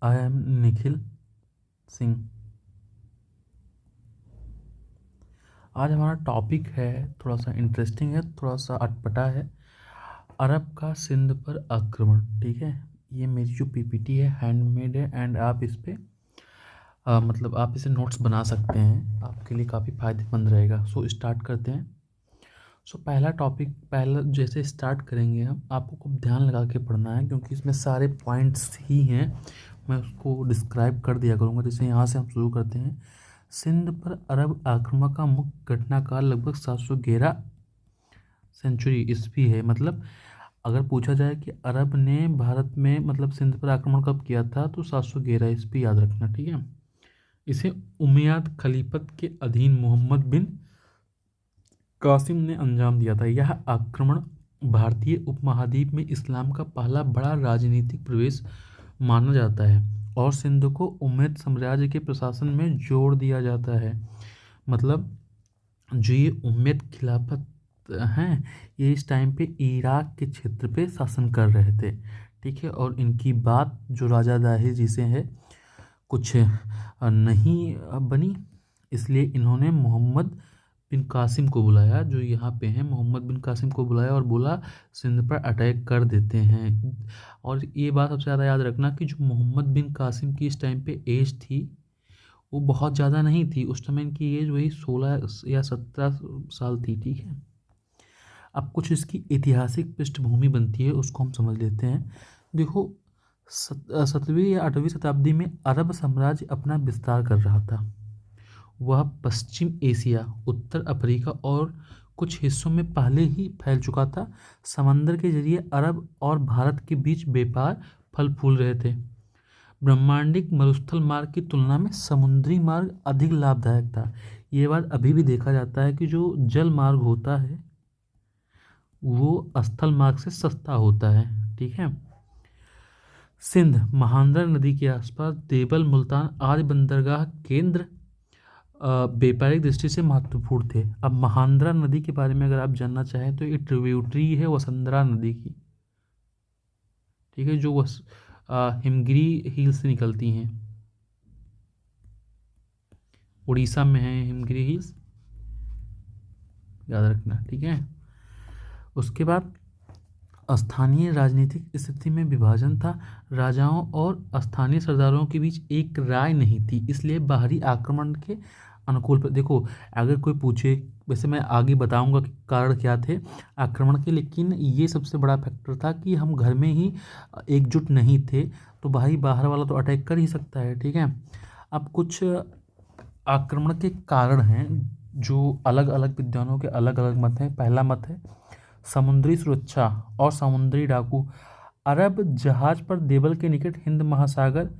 I am Nikhil Singh. आज हमारा topic है थोड़ा सा इंटरेस्टिंग है, थोड़ा सा अटपटा है। अरब का सिंध पर आक्रमण। ठीक है, ये मेरी जो पीपीटी है हैंडमेड है एंड आप इस पे मतलब आप इसे नोट्स बना सकते हैं, आपके लिए काफ़ी फ़ायदेमंद रहेगा। सो स्टार्ट करते हैं। सो पहला टॉपिक, पहला जैसे स्टार्ट करेंगे हम, आपको खूब ध्यान लगा के पढ़ना है क्योंकि इसमें सारे पॉइंट्स ही हैं। मैं उसको डिस्क्राइब कर दिया करूँगा। जैसे यहाँ से हम शुरू करते हैं। सिंध पर अरब आक्रमण का मुख्य घटनाकाल लगभग 711 सेंचुरी ईस्वी है। मतलब अगर पूछा जाए कि अरब ने भारत में मतलब सिंध पर आक्रमण कब किया था, तो 711 ईस्वी याद रखना। ठीक है, इसे उमैयद खलीफत के अधीन मोहम्मद बिन कासिम ने अंजाम दिया था। यह आक्रमण भारतीय उपमहाद्वीप में इस्लाम का पहला बड़ा राजनीतिक प्रवेश माना जाता है और सिंध को उम्मैद साम्राज्य के प्रशासन में जोड़ दिया जाता है। मतलब जो ये उम्मैद खिलाफत हैं, ये इस टाइम पे इराक के क्षेत्र पे शासन कर रहे थे। ठीक है, और इनकी बात जो राजा दाहिर जी से है कुछ नहीं बनी, इसलिए इन्होंने मोहम्मद बिन कासिम को बुलाया, जो यहाँ पे हैं मोहम्मद बिन कासिम को बुलाया और बोला सिंध पर अटैक कर देते हैं। और ये बात सबसे ज़्यादा याद रखना कि जो मोहम्मद बिन कासिम की इस टाइम पे एज थी वो बहुत ज़्यादा नहीं थी। उस समय इनकी एज वही 16 या 17 साल थी। ठीक है, अब कुछ इसकी ऐतिहासिक पृष्ठभूमि बनती है, उसको हम समझ लेते हैं। देखो, 7वीं या 8वीं शताब्दी में अरब साम्राज्य अपना विस्तार कर रहा था। वह पश्चिम एशिया, उत्तर अफ्रीका और कुछ हिस्सों में पहले ही फैल चुका था। समंदर के जरिए अरब और भारत के बीच व्यापार फल फूल रहे थे। ब्रह्मांडिक मरुस्थल मार्ग की तुलना में समुद्री मार्ग अधिक लाभदायक था। ये बात अभी भी देखा जाता है कि जो जल मार्ग होता है वो स्थल मार्ग से सस्ता होता है। ठीक है, सिंध महानंदा नदी के आसपास देवल, मुल्तान आदि बंदरगाह केंद्र व्यापारिक दृष्टि से महत्वपूर्ण थे। अब महानंदा नदी के बारे में अगर आप जानना चाहें तो ये ट्रिब्यूटरी है वसुंधरा नदी की। ठीक है, जो हिमगिरी हिल से निकलती हैं, उड़ीसा में है हिमगिरी हिल्स, याद रखना। ठीक है, उसके बाद स्थानीय राजनीतिक स्थिति में विभाजन था। राजाओं और स्थानीय सरदारों के बीच एक राय नहीं थी, इसलिए बाहरी आक्रमण के अनुकूल पर देखो, अगर कोई पूछे, वैसे मैं आगे बताऊंगा कि कारण क्या थे आक्रमण के, लेकिन ये सबसे बड़ा फैक्टर था कि हम घर में ही एकजुट नहीं थे, तो भाई बाहर वाला तो अटैक कर ही सकता है। ठीक है, अब कुछ आक्रमण के कारण हैं जो अलग अलग विद्वानों के अलग अलग मत हैं। पहला मत है समुद्री सुरक्षा और समुद्री डाकू। अरब जहाज पर देवल के निकट हिंद महासागर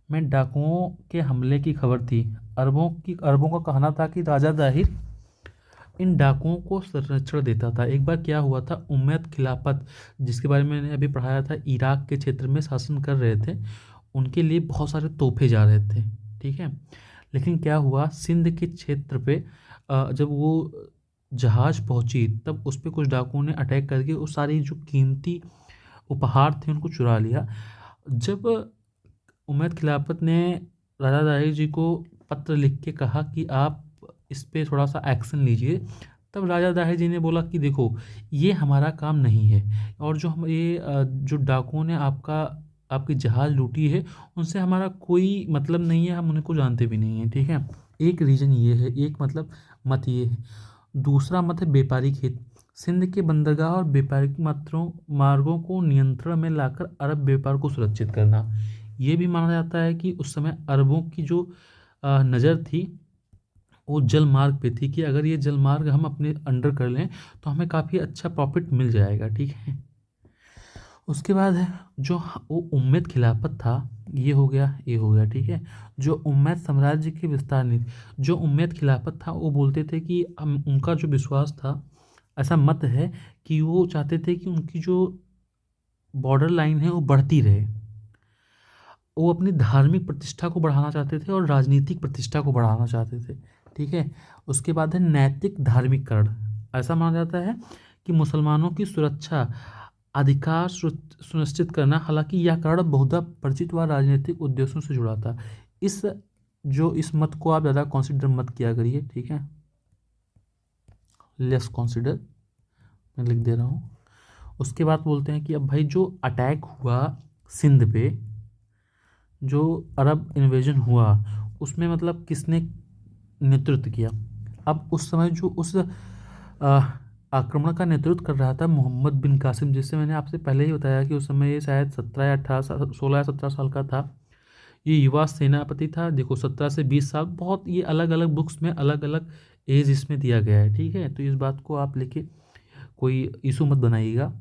में डाकुओं के हमले की खबर थी। अरबों का कहना था कि राजा दाहिर इन डाकुओं को संरक्षण देता था। एक बार क्या हुआ था, उम्मैद खिलाफत जिसके बारे में मैंने अभी पढ़ाया था, इराक के क्षेत्र में शासन कर रहे थे, उनके लिए बहुत सारे तोहफे जा रहे थे। ठीक है, लेकिन क्या हुआ, सिंध के क्षेत्र पे जब वो जहाज पहुंची तब उस पर कुछ डाकुओं ने अटैक करके वो सारी जो कीमती उपहार थे उनको चुरा लिया। जब उमैयद खिलाफत ने राजा दाहिर जी को पत्र लिख के कहा कि आप इस पे थोड़ा सा एक्शन लीजिए, तब राजा दाहिर जी ने बोला कि देखो ये हमारा काम नहीं है, और जो हम ये जो डाकुओं ने आपकी जहाज़ लूटी है उनसे हमारा कोई मतलब नहीं है, हम उनको जानते भी नहीं हैं। ठीक है, एक रीज़न ये है, एक मतलब मत ये है। दूसरा मत है व्यापारिक हित। सिंध के बंदरगाह और व्यापारिक मार्गों को नियंत्रण में लाकर अरब व्यापार को सुरक्षित करना। ये भी माना जाता है कि उस समय अरबों की जो नज़र थी वो जल मार्ग पे थी कि अगर ये जल मार्ग हम अपने अंडर कर लें तो हमें काफ़ी अच्छा प्रॉफिट मिल जाएगा। ठीक है, उसके बाद है जो वो उम्मैद खिलाफत था, ये हो गया, ये हो गया। ठीक है, जो उम्मैद साम्राज्य के विस्तार नहीं, जो उम्मैद खिलाफत था वो बोलते थे कि हम, उनका जो विश्वास था, ऐसा मत है कि वो चाहते थे कि उनकी जो बॉर्डर लाइन है वो बढ़ती रहे। वो अपनी धार्मिक प्रतिष्ठा को बढ़ाना चाहते थे और राजनीतिक प्रतिष्ठा को बढ़ाना चाहते थे। ठीक है, उसके बाद है नैतिक धार्मिक कारण। ऐसा माना जाता है कि मुसलमानों की सुरक्षा अधिकार सुनिश्चित करना। हालांकि यह कारण बहुधा परिचित व राजनीतिक उद्देश्यों से जुड़ा था। इस मत को आप ज़्यादा कंसिडर मत किया करिए, ठीक है, लेस कंसिडर मैं लिख दे रहा हूँ। उसके बाद बोलते हैं कि अब भाई जो अटैक हुआ सिंध पे, जो अरब इन्वेजन हुआ, उसमें मतलब किसने नेतृत्व किया। अब उस समय जो उस आक्रमण का नेतृत्व कर रहा था मोहम्मद बिन कासिम, जिससे मैंने आपसे पहले ही बताया कि उस समय ये शायद 17 या 18 16 या 17 साल का था। ये युवा सेनापति था। देखो 17 से 20 साल, बहुत ये अलग अलग बुक्स में अलग अलग एज इसमें दिया गया है, ठीक है। तो इस बात को आप लेके कोई इशू मत बनाइएगा।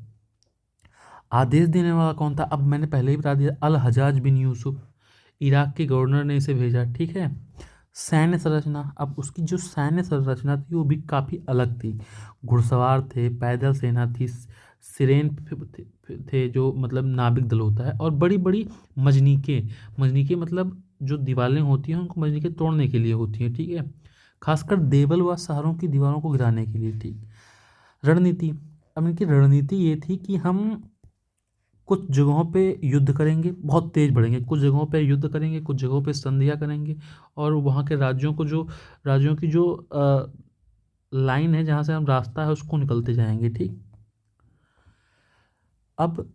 आदेश देने वाला कौन था, अब मैंने पहले ही बता दिया, अल हजाज बिन यूसुफ, इराक के गवर्नर ने इसे भेजा, ठीक है। सैन्य संरचना, अब उसकी जो सैन्य संरचना थी वो भी काफ़ी अलग थी। घुड़सवार थे, पैदल सेना थी, सिरेन थे जो मतलब नाविक दल होता है, और बड़ी बड़ी मजनीके, मजनीके मतलब जो दीवारें होती हैं उनको मजनीके तोड़ने के लिए होती हैं, ठीक है, खासकर देवल व शहरों की दीवारों को गिराने के लिए, ठीक। रणनीति, अब इनकी रणनीति ये थी कि हम कुछ जगहों पे युद्ध करेंगे, बहुत तेज बढ़ेंगे, कुछ जगहों पे युद्ध करेंगे, कुछ जगहों पे संधियाँ करेंगे, और वहाँ के राज्यों की जो लाइन है जहाँ से हम रास्ता है उसको निकलते जाएंगे, ठीक। अब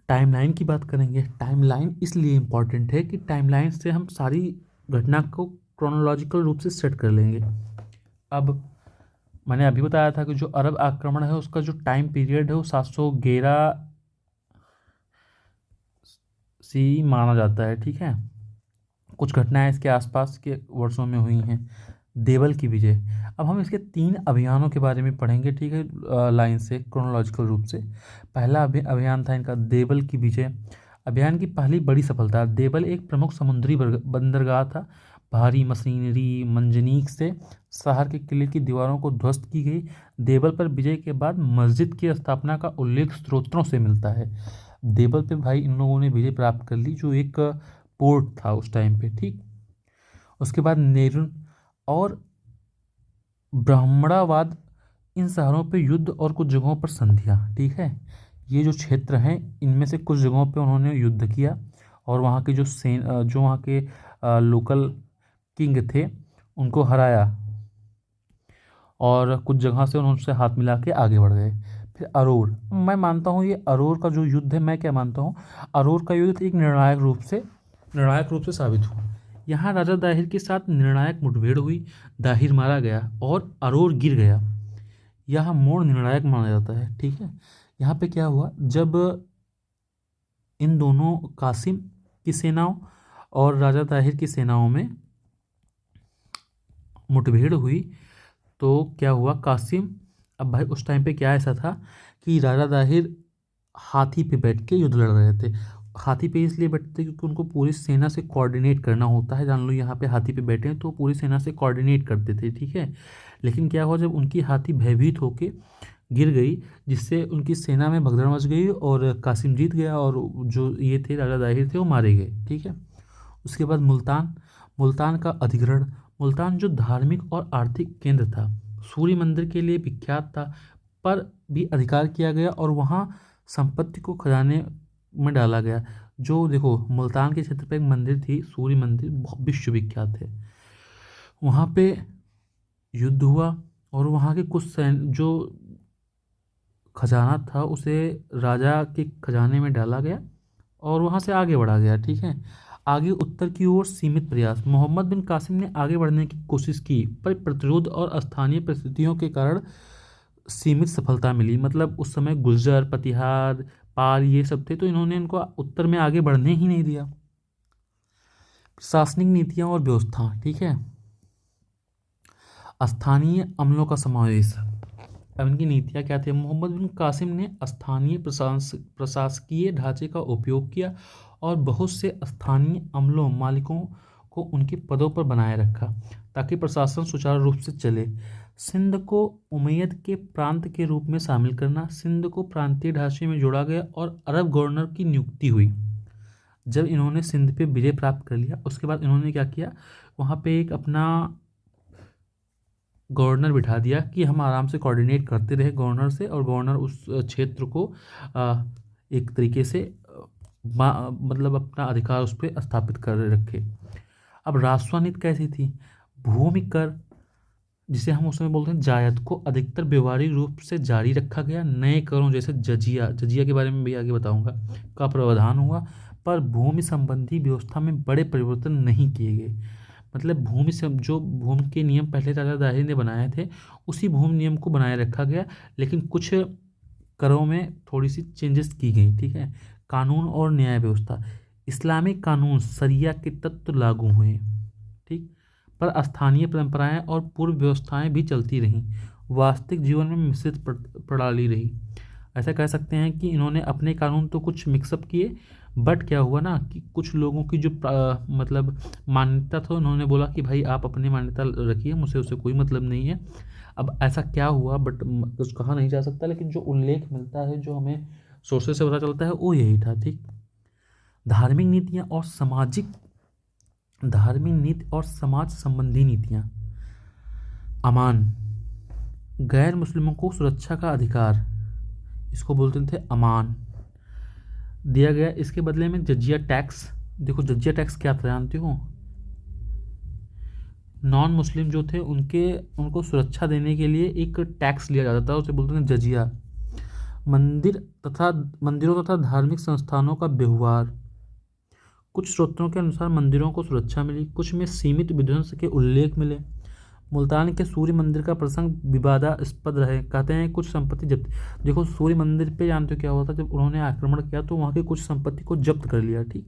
टाइमलाइन की बात करेंगे। टाइमलाइन इसलिए इम्पॉर्टेंट है कि टाइमलाइन से हम सारी घटना को क्रोनोलॉजिकल रूप से सेट कर लेंगे। अब मैंने अभी बताया था कि जो अरब आक्रमण है उसका जो टाइम पीरियड है वो 711 सी माना जाता है, ठीक है। कुछ घटनाएं इसके आसपास के वर्षों में हुई हैं। देवल की विजय, अब हम इसके 3 अभियानों के बारे में पढ़ेंगे, ठीक है, लाइन से क्रोनोलॉजिकल रूप से। पहला अभियान था इनका देवल की विजय। अभियान की पहली बड़ी सफलता, देवल एक प्रमुख समुद्री बंदरगाह था। भारी मशीनरी मंजनीक से शहर के किले की दीवारों को ध्वस्त की गई। देवल पर विजय के बाद मस्जिद की स्थापना का उल्लेख स्रोतों से मिलता है। देवल पे भाई इन लोगों ने विजय प्राप्त कर ली, जो एक पोर्ट था उस टाइम पे, ठीक। उसके बाद नेरुन और ब्राह्मणाबाद, इन शहरों पे युद्ध और कुछ जगहों पर संधियाँ, ठीक है। ये जो क्षेत्र हैं इनमें से कुछ जगहों पे उन्होंने युद्ध किया, और वहाँ के जो वहाँ के लोकल किंग थे उनको हराया, और कुछ जगह से उन्होंने उससे हाथ मिला के आगे बढ़ गए। फिर अरोर, मैं मानता हूँ ये अरोर का जो युद्ध है, मैं क्या मानता हूँ, अरोर का युद्ध एक निर्णायक रूप से साबित हुआ। यहाँ राजा दाहिर के साथ निर्णायक मुठभेड़ हुई, दाहिर मारा गया और अरोर गिर गया। यह मोड़ निर्णायक माना जाता है, ठीक है। यहाँ पे क्या हुआ, जब इन दोनों कासिम की सेनाओं और राजा दाहिर की सेनाओं में मुठभेड़ हुई, तो क्या हुआ, कासिम, अब भाई उस टाइम पे क्या ऐसा था कि राजा दाहिर हाथी पे बैठ के युद्ध लड़ रहे थे। हाथी पे इसलिए बैठते थे क्योंकि उनको पूरी सेना से कोऑर्डिनेट करना होता है। जान लो यहाँ पे हाथी पे बैठे हैं तो पूरी सेना से कोऑर्डिनेट करते थे, ठीक है। लेकिन क्या हुआ, जब उनकी हाथी भयभीत होके गिर गई, जिससे उनकी सेना में भगदड़ मच गई और कासिम जीत गया, और जो ये थे राजा दाहिर थे वो मारे गए, ठीक है। उसके बाद मुल्तान, मुल्तान का अधिग्रहण। मुल्तान जो धार्मिक और आर्थिक केंद्र था, सूर्य मंदिर के लिए विख्यात था, पर भी अधिकार किया गया और वहाँ संपत्ति को खजाने में डाला गया। जो देखो मुल्तान के क्षेत्र पे एक मंदिर थी, सूर्य मंदिर, बहुत विश्वविख्यात है। वहाँ पे युद्ध हुआ और वहाँ के कुछ जो खजाना था उसे राजा के खजाने में डाला गया और वहाँ से आगे बढ़ा गया, ठीक है। आगे उत्तर की ओर सीमित प्रयास, मोहम्मद बिन कासिम ने आगे बढ़ने की कोशिश की, पर प्रतिरोध और स्थानीय परिस्थितियों के कारण सीमित सफलता मिली। मतलब उस समय गुर्जर, प्रतिहार, पाल ये सब थे, तो इन्होंने इनको उत्तर में आगे बढ़ने ही नहीं दिया। प्रशासनिक नीतियाँ और व्यवस्था, ठीक है। स्थानीय अमलों का समावेश, अब इनकी नीतियाँ क्या थी, मोहम्मद बिन कासिम ने स्थानीय प्रशासकीय ढांचे का उपयोग किया और बहुत से स्थानीय अमलों मालिकों को उनके पदों पर बनाए रखा ताकि प्रशासन सुचारू रूप से चले। सिंध को उमैयद के प्रांत के रूप में शामिल करना, सिंध को प्रांतीय ढांचे में जोड़ा गया और अरब गवर्नर की नियुक्ति हुई। जब इन्होंने सिंध पे विजय प्राप्त कर लिया उसके बाद इन्होंने क्या किया, वहाँ पे एक अपना गवर्नर बिठा दिया कि हम आराम से कोऑर्डिनेट करते रहे गवर्नर से, और गवर्नर उस क्षेत्र को एक तरीके से मतलब अपना अधिकार उस पर स्थापित कर रखे। अब राजस्व नीति कैसी थी? भूमि कर, जिसे हम उसमें बोलते हैं जायद, को अधिकतर व्यवहारिक रूप से जारी रखा गया। नए करों जैसे जजिया, जजिया के बारे में भी आगे बताऊंगा, का प्रावधान हुआ, पर भूमि संबंधी व्यवस्था में बड़े परिवर्तन नहीं किए गए। मतलब भूमि से जो भूमि के नियम पहले राजा दाहिर ने बनाए थे, उसी भूमि नियम को बनाए रखा गया, लेकिन कुछ करों में थोड़ी सी चेंजेस की गई। ठीक है। कानून और न्याय व्यवस्था, इस्लामिक कानून शरिया के तत्व लागू हुए। ठीक। पर स्थानीय परंपराएं और पूर्व व्यवस्थाएं भी चलती रहीं। वास्तविक जीवन में मिश्रित प्रणाली रही। ऐसा कह सकते हैं कि इन्होंने अपने कानून तो कुछ मिक्सअप किए, बट क्या हुआ ना कि कुछ लोगों की जो मतलब मान्यता था, उन्होंने बोला कि भाई आप अपनी मान्यता रखिए, मुझे उससे कोई मतलब नहीं है। अब ऐसा क्या हुआ बट कुछ कहा नहीं जा सकता, लेकिन जो उल्लेख मिलता है, जो हमें सोर्सेस से पता चलता है, वो यही था। ठीक। धार्मिक नीतियाँ और सामाजिक, धार्मिक नीति और समाज संबंधी नीतियाँ। अमान, गैर मुस्लिमों को सुरक्षा का अधिकार, इसको बोलते थे अमान, दिया गया। इसके बदले में जजिया टैक्स, देखो जजिया टैक्स क्या था जानते हो? नॉन मुस्लिम जो थे उनको सुरक्षा देने के लिए एक टैक्स लिया जाता था, उसे बोलते हैं जजिया। मंदिरों तथा धार्मिक संस्थानों का व्यवहार, कुछ स्रोतों के अनुसार मंदिरों को सुरक्षा मिली, कुछ में सीमित विध्वंस के उल्लेख मिले। मुल्तान के सूर्य मंदिर का प्रसंग विवादास्पद रहे, कहते हैं कुछ संपत्ति जब्त। देखो सूर्य मंदिर पे जानते हो क्या हुआ था? जब उन्होंने आक्रमण किया तो वहाँ की कुछ संपत्ति को जब्त कर लिया। ठीक।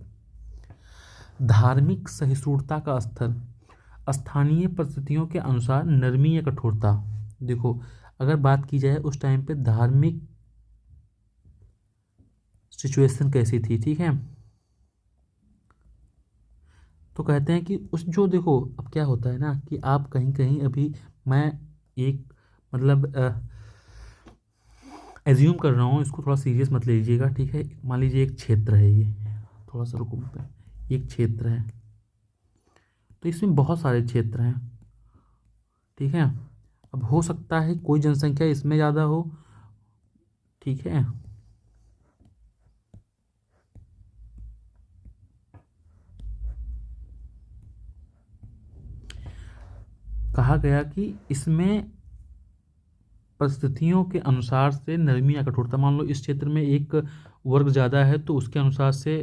धार्मिक सहिष्णुता का स्तर, स्थानीय परिस्थितियों के अनुसार नरमी या कठोरता। देखो अगर बात की जाए उस टाइम पे धार्मिक सिचुएशन कैसी थी, ठीक है, तो कहते हैं कि उस जो देखो अब क्या होता है ना कि आप कहीं कहीं अभी मैं एक मतलब एज्यूम कर रहा हूँ, इसको थोड़ा सीरियस मत लीजिएगा। ठीक है। मान लीजिए एक क्षेत्र है, ये थोड़ा सा रुको पे, एक क्षेत्र है, तो इसमें बहुत सारे क्षेत्र हैं। ठीक है। अब हो सकता है कोई जनसंख्या इसमें ज़्यादा हो। ठीक है। कहा गया कि इसमें परिस्थितियों के अनुसार से नरमी या कठोरता, मान लो इस क्षेत्र में एक वर्ग ज़्यादा है तो उसके अनुसार से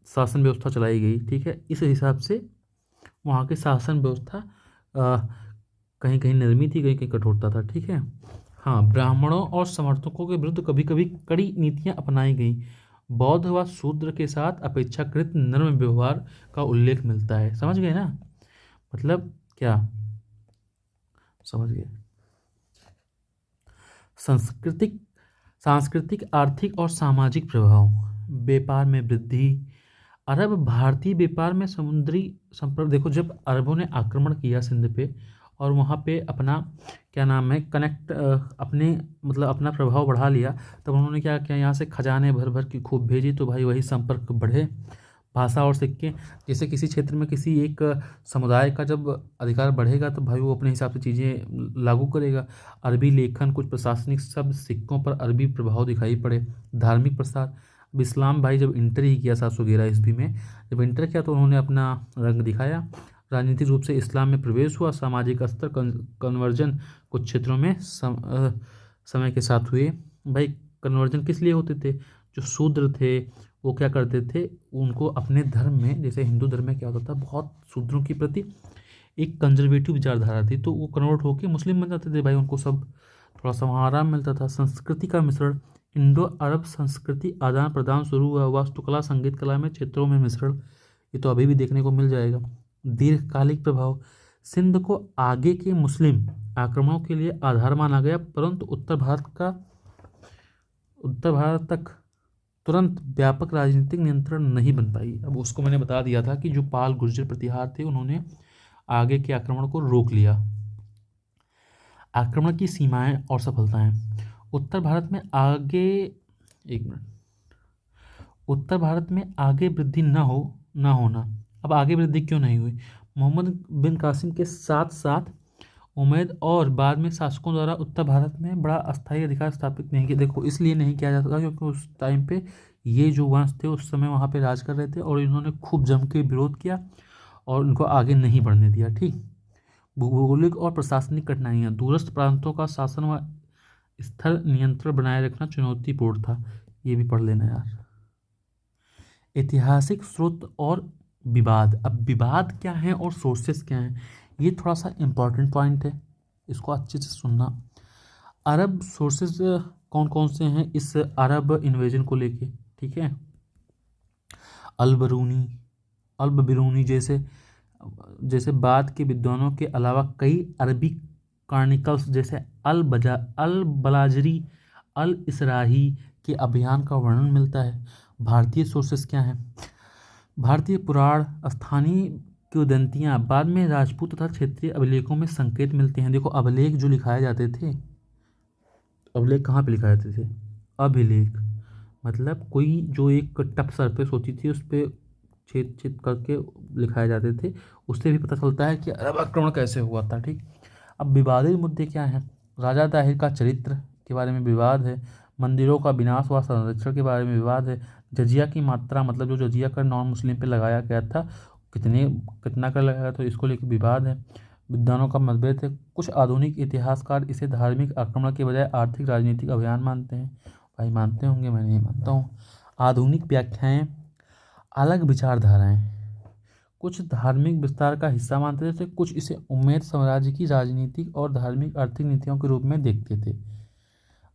शासन व्यवस्था चलाई गई। ठीक है। इस हिसाब से वहाँ की शासन व्यवस्था कहीं कहीं नरमी थी, कहीं कहीं कठोरता था। ठीक है। हाँ, ब्राह्मणों और समर्थकों के विरुद्ध कभी कभी कड़ी नीतियाँ अपनाई गई। बौद्ध व शूद्र के साथ अपेक्षाकृत नर्म व्यवहार का उल्लेख मिलता है। समझ गए ना? मतलब क्या समझ गए? सांस्कृतिक सांस्कृतिक, आर्थिक और सामाजिक प्रभाव, व्यापार में वृद्धि। अरब भारतीय व्यापार में समुद्री संपर्क, देखो जब अरबों ने आक्रमण किया सिंध पे और वहाँ पे अपना क्या नाम है कनेक्ट अपने मतलब अपना प्रभाव बढ़ा लिया, तब उन्होंने क्या किया, यहाँ से खजाने भर भर की खूब भेजी, तो भाई वही संपर्क बढ़े। भाषा और सिक्के, जैसे किसी क्षेत्र में किसी एक समुदाय का जब अधिकार बढ़ेगा तो भाई वो अपने हिसाब से चीज़ें लागू करेगा। अरबी लेखन, कुछ प्रशासनिक शब्द सिक्कों पर अरबी प्रभाव दिखाई पड़े। धार्मिक प्रसार, अब इस्लाम भाई जब इंटर ही किया 711 ईस्वी में, जब इंटर किया तो उन्होंने अपना रंग दिखाया। राजनीतिक रूप से इस्लाम में प्रवेश हुआ। सामाजिक स्तर कन्वर्जन कुछ क्षेत्रों में समय के साथ हुए। भाई कन्वर्जन किस लिए होते थे? जो शूद्र थे वो क्या करते थे, उनको अपने धर्म में, जैसे हिंदू धर्म में क्या होता था, बहुत शूद्रों के प्रति एक कंजर्वेटिव विचारधारा थी, तो वो कन्वर्ट होकर मुस्लिम बन जाते थे। भाई उनको सब थोड़ा सा वहाँ आराम मिलता था। संस्कृति का मिश्रण, इंडो अरब संस्कृति आदान प्रदान शुरू हुआ। वास्तुकला, संगीत कला में क्षेत्रों में मिश्रण, ये तो अभी भी देखने को मिल जाएगा। दीर्घकालिक प्रभाव, सिंध को आगे के मुस्लिम आक्रमणों के लिए आधार माना गया, परंतु उत्तर भारत तक तुरंत व्यापक राजनीतिक नियंत्रण नहीं बन पाई। अब उसको मैंने बता दिया था कि जो पाल गुर्जर प्रतिहार थे उन्होंने आगे के आक्रमण को रोक लिया। आक्रमण की सीमाएं और सफलताएं, उत्तर भारत में आगे, एक मिनट, उत्तर भारत में आगे वृद्धि न होना। अब आगे वृद्धि क्यों नहीं हुई? मोहम्मद बिन कासिम के साथ साथ उम्मीद और बाद में शासकों द्वारा उत्तर भारत में बड़ा अस्थायी अधिकार स्थापित नहीं किया। देखो इसलिए नहीं किया जा सका क्योंकि उस टाइम पे ये जो वंश थे उस समय वहाँ पे राज कर रहे थे और इन्होंने खूब जम के विरोध किया और उनको आगे नहीं बढ़ने दिया। ठीक। भौगोलिक और प्रशासनिक कठिनाइयाँ, दूरस्थ प्रांतों का शासन व स्थल नियंत्रण बनाए रखना चुनौतीपूर्ण था। ये भी पढ़ लेना यार। ऐतिहासिक स्रोत और विवाद। अब विवाद क्या है और सोर्सेस क्या हैं, ये थोड़ा सा इम्पोर्टेंट पॉइंट है, इसको अच्छे से सुनना। अरब सोर्सेज कौन कौन से हैं इस अरब इन्वेजन को लेके, ठीक है। अलबरूनी, अल्बरूनी जैसे जैसे बाद के विद्वानों के अलावा कई अरबी कार्निकल्स जैसे अल बलाजरी, अल इसराही के अभियान का वर्णन मिलता है। भारतीय सोर्सेस क्या हैं, भारतीय पुराण, स्थानीय किंवदंतियाँ, बाद में राजपूत तथा क्षेत्रीय अभिलेखों में संकेत मिलते हैं। देखो अभिलेख जो लिखाए जाते थे, अभिलेख कहाँ पे लिखाए जाते थे, अभिलेख मतलब कोई जो एक टफ सरफेस होती थी उस पर छेद छेद करके लिखाए जाते थे, उससे भी पता चलता है कि अरब आक्रमण कैसे हुआ था। ठीक। अब विवादित मुद्दे क्या हैं, राजा दाहिर का चरित्र के बारे में विवाद है, मंदिरों का विनाश व संरक्षण के बारे में विवाद है, जजिया की मात्रा मतलब जो जजिया कर नॉन मुस्लिम पे लगाया गया था कितने कितना कर लगाया गया तो इसको लेकर विवाद है, विद्वानों का मतभेद है। कुछ आधुनिक इतिहासकार इसे धार्मिक आक्रमण के बजाय आर्थिक राजनीतिक अभियान मानते हैं। भाई मानते होंगे, मैं नहीं मानता हूँ। आधुनिक व्याख्याएं, अलग विचारधाराएं, कुछ धार्मिक विस्तार का हिस्सा मानते थे, कुछ इसे उम्मैद साम्राज्य की राजनीतिक और धार्मिक आर्थिक नीतियों के रूप में देखते थे।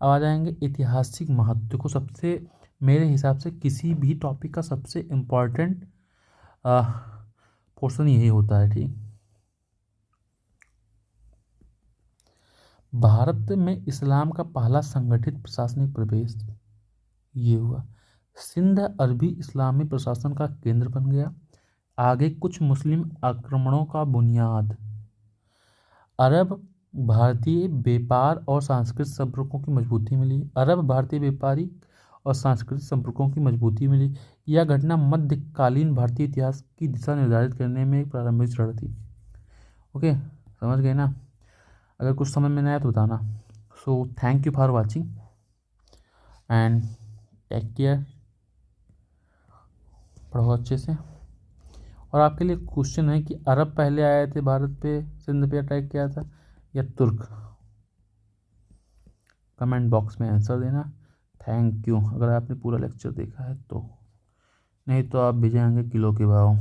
अब आ जाएंगे ऐतिहासिक महत्व। देखो सबसे मेरे हिसाब से किसी भी टॉपिक का सबसे इम्पोर्टेंट पोर्शन यही होता है। ठीक। भारत में इस्लाम का पहला संगठित प्रशासनिक प्रवेश ये हुआ। सिंध अरबी इस्लामी प्रशासन का केंद्र बन गया। आगे कुछ मुस्लिम आक्रमणों का बुनियाद। अरब भारतीय व्यापार और सांस्कृतिक संपर्कों की मजबूती मिली। अरब भारतीय व्यापारी और सांस्कृतिक संपर्कों की मजबूती मिली। यह घटना मध्यकालीन भारतीय इतिहास की दिशा निर्धारित करने में एक प्रारंभिक क्षण थी। ओके, समझ गए ना। अगर कुछ समझ में नहीं आया तो बताना। So thank you for watching and take care. पढ़ो अच्छे से। और आपके लिए क्वेश्चन है कि अरब पहले आए थे भारत पे, सिंध पे अटैक किया था या तुर्क, कमेंट बॉक्स में आंसर देना। Thank you. अगर आपने पूरा लेक्चर देखा है तो, नहीं तो आप भी जाएंगे किलो के भाव।